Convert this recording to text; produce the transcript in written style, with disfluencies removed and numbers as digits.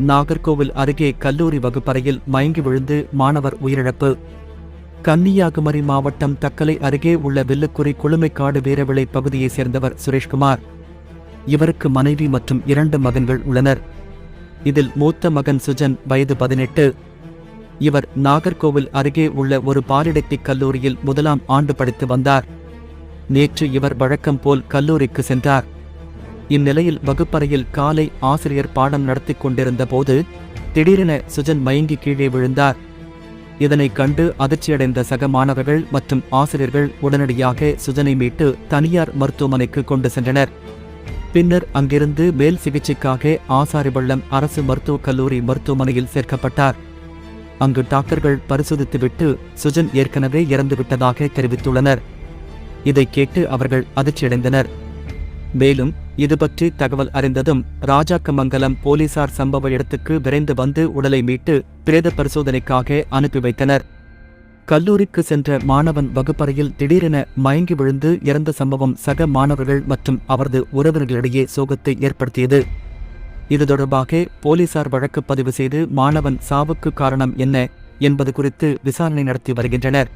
நாகர்கோவில் அருகே கல்லூரி வகுப்பறையில் மயங்கி விழுந்து மாணவர் உயிரிழப்பு. கன்னியாகுமரி மாவட்டம் தக்கலை அருகே உள்ள வில்லுக்குறி குளுமைக்காடு வீரவிளை பகுதியைச் சேர்ந்தவர் சுரேஷ்குமார். இவருக்கு மனைவி மற்றும் 2 மகன்கள் உள்ளனர். இதில் மூத்த மகன் சுஜன் வயது 18. இவர் நாகர்கோவில் அருகே உள்ள ஒரு பாலிடெக்னிக் கல்லூரியில் 1ஆம் ஆண்டு படித்து வந்தார். நேற்று இவர் வழக்கம் போல் கல்லூரிக்கு சென்றார். இந்நிலையில் வகுப்பறையில் காலை ஆசிரியர் பாடம் நடத்திக் கொண்டிருந்த போது திடீரென சுஜன் மயங்கி கீழே விழுந்தார். இதனைக் கண்டு அதிர்ச்சியடைந்த சக மாணவர்கள் மற்றும் ஆசிரியர்கள் உடனடியாக சுஜனை மீட்டு தனியார் மருத்துவமனைக்கு கொண்டு சென்றனர். பின்னர் அங்கிருந்து மேல் சிகிச்சைக்காக ஆசாரிபள்ளம் அரசு மருத்துவக் கல்லூரி மருத்துவமனையில் சேர்க்கப்பட்டார். அங்கு டாக்டர்கள் பரிசோதித்துவிட்டு சுஜன் ஏற்கனவே இறந்துவிட்டதாக தெரிவித்துள்ளனர். இதை கேட்டு அவர்கள் அதிர்ச்சியடைந்தனர். மேலும் இதுபற்றி தகவல் அறிந்ததும் ராஜாக்கமங்கலம் போலீசார் சம்பவ இடத்துக்கு விரைந்து வந்து உடலை மீட்டு பிரேத பரிசோதனைக்காக அனுப்பி வைத்தனர். கல்லூரிக்கு சென்ற மாணவன் வகுப்பறையில் திடீரென மயங்கி விழுந்து இறந்த சம்பவம் சக மாணவர்கள் மற்றும் அவரது உறவினர்களிடையே சோகத்தை ஏற்படுத்தியது. இது தொடர்பாக போலீசார் வழக்கு பதிவு செய்து மாணவன் சாவுக்கு காரணம் என்ன என்பது குறித்து விசாரணை நடத்தி வருகின்றனர்.